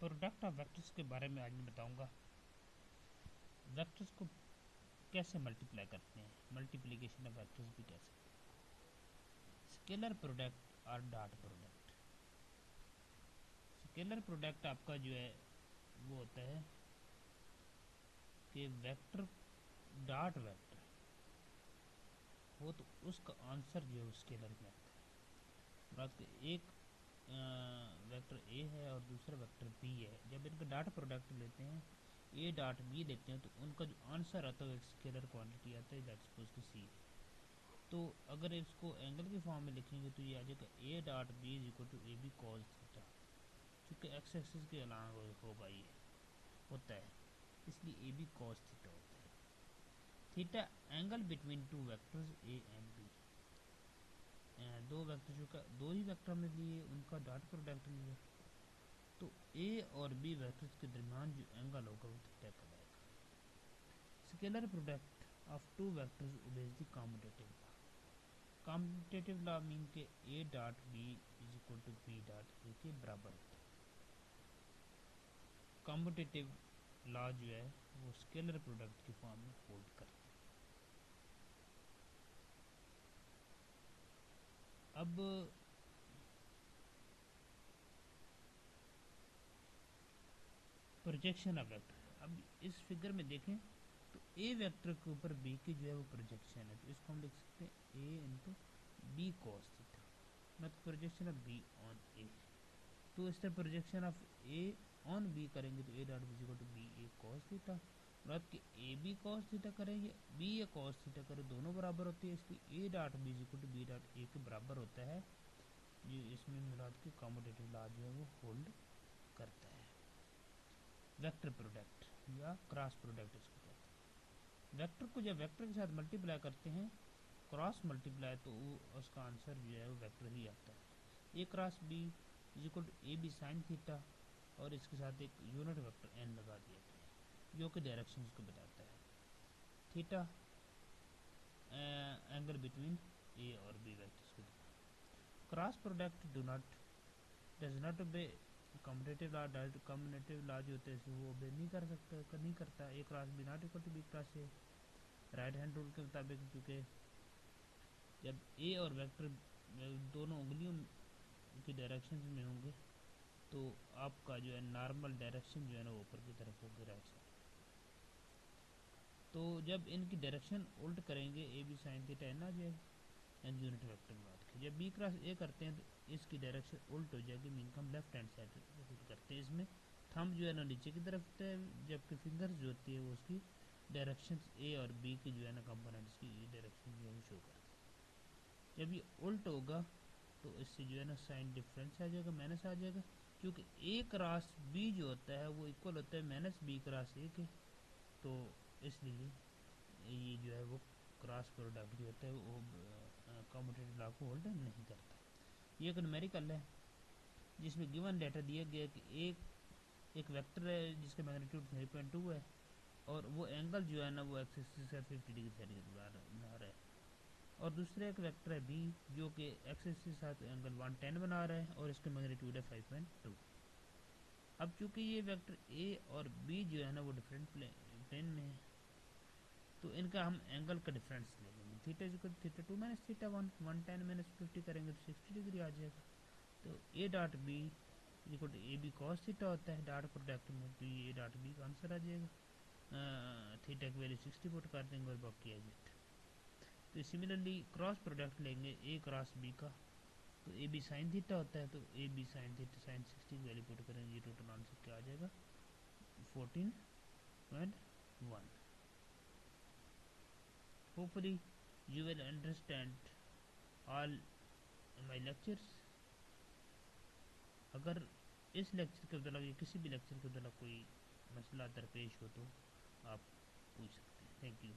Product of vectors के बारे में आज मैं बताऊंगा। वेक्टर्स को कैसे मल्टीप्लाई करते हैं, मल्टीप्लिकेशन ऑफ वेक्टर्स भी कह सकते हैं। स्केलर प्रोडक्ट और डॉट प्रोडक्ट। स्केलर प्रोडक्ट आपका जो है वो होता है कि वेक्टर डॉट वेक्टर हो तो उसका आंसर जो है स्केलर में आता है। बात के एक वेक्टर ए है और दूसरा वेक्टर बी है, जब इनका डॉट प्रोडक्ट लेते हैं ए डॉट बी लेते हैं तो उनका जो आंसर आता है वो एक स्केलर क्वांटिटी आता है, दैट सपोज कि सी। तो अगर इसको एंगल के फॉर्म में लिखेंगे तो ये आ जाएगा A dot B is equal to A B cos theta, चूँकि एक्स एक्सिस के अलावा होगा ये होता है, इसलिए ए बी कॉस थीटा होता है। Theta angle between two vectors A and B. दो वेक्टर जो का दो ही वेक्टर में लिए उनका डॉट प्रोडक्ट लिया तो ए और बी वेक्टर्स के दरमियान जो एंगल होगा वो थीटा कहलाएगा। Scalar product of two vectors obeys the commutative law. Commutative law mean के A dot B is equal to B dot A के बराबर होता है। कम्यूटेटिव लॉ जो है वो स्केलर प्रोडक्ट की फॉर्म में होल्ड करता है। अब प्रोजेक्शन ऑफ वेक्टर, अब इस फिगर में देखें तो ए वेक्टर के ऊपर बी की जो है वो प्रोजेक्शन है, तो इसको हम लिख सकते हैं A into B cos theta, मतलब projection of B on A. तो इस तरह projection of A on B करेंगे तो A dot B equal to B A cos theta, मतलब कि ए बी कॉस थीटा करेंगे बी ए कॉस थीटा करें दोनों बराबर होती है, इसलिए A dot B equal to B dot A के बराबर होता है। ये इसमें मुराद की कम्यूटेटिव लॉ जो है वो होल्ड करता है। वेक्टर प्रोडक्ट या क्रॉस प्रोडक्ट इसको कहते हैं। वेक्टर को जब वेक्टर के साथ मल्टीप्लाई करते हैं क्रॉस मल्टीप्लाई तो उसका आंसर जो है वो वेक्टर ही आता है। A cross B is equal to A B sine theta और इसके साथ एक यूनिट वेक्टर एन लगा दिया गया है जो कि डायरेक्शन को बताता है। थीटा एंगल बिटवीन ए और बी वेक्टर्स के दरमियान। Cross product does not obey commutative law. Commutative law जो होता है वो ओबे नहीं करता। A cross B not equal to B cross A, right hand rule के मुताबिक, क्योंकि जब ए और वेक्टर दोनों उंगलियों की डायरेक्शन में होंगे तो आपका जो है नॉर्मल डायरेक्शन जो है ना ऊपर की तरफ होगी, राइट साइड। तो जब इनकी डायरेक्शन उल्ट करेंगे A B sine theta N आ जाएगा यूनिट वेक्टर में बात की। जब बी क्रॉस ए करते हैं तो इसकी डायरेक्शन उल्ट हो जाएगी, मीन हम लेफ्ट हैंड साइड उल्ट करते हैं। इसमें थंब जो है ना नीचे की तरफ होता है, जबकि फिंगर्स जो होती है वो उसकी डायरेक्शन ए और बी की जो है ना कंपोनेंट्स की डायरेक्शन जो है शो करती है। जब ये उल्ट होगा तो इससे जो है ना साइन डिफरेंस आ जाएगा, माइनस आ जाएगा, क्योंकि ए क्रॉस बी जो होता है वो इक्वल होता है माइनस बी क्रॉस ए के, तो इसलिए ये जो है वो क्रॉस प्रोडक्ट जो होता है वो कम्यूटेटिव लॉ को होल्ड नहीं करता। ये एक न्यूमेरिकल है जिसमें गिवन डाटा दिया गया कि एक वेक्टर है जिसका मैग्नीट्यूड 3.2 है और वो एंगल जो है ना वो एक्सिस से 50 डिग्री साइड बना रहा है, और दूसरा एक वेक्टर है बी जो कि एक्सिस के साथ एंगल 110 बना रहा है और इसका मैग्नीट्यूड है 5.2। अब चूंकि ये वेक्टर ए और बी जो है ना वो डिफरेंट प्लेन में है तो इनका हम एंगल का डिफरेंस ले लेंगे। Theta equal theta 2 minus theta 1, 110 minus 50 करेंगे तो 60 डिग्री आ जाएगा। तो A dot B equal to A B cos theta होता है डॉट प्रोडक्ट में, तो ये ए डॉट बी का आंसर आ जाएगा। थीटा की वैल्यू 60 पुट कर देंगे और बाकी आ जाएगा। तो सिमिलरली क्रॉस प्रोडक्ट लेंगे ए क्रॉस बी का तो ए बी साइन थीटा होता है, तो A B sine theta sine 60 की वैल्यू पुट करेंगे, ये टोटल आंसर क्या आ जाएगा 14.1। Hopefully you will understand all my lectures. अगर इस लेक्चर के बदला या किसी भी लेक्चर के बदला कोई मसला दरपेश हो तो आप पूछ सकते हैं। Thank you.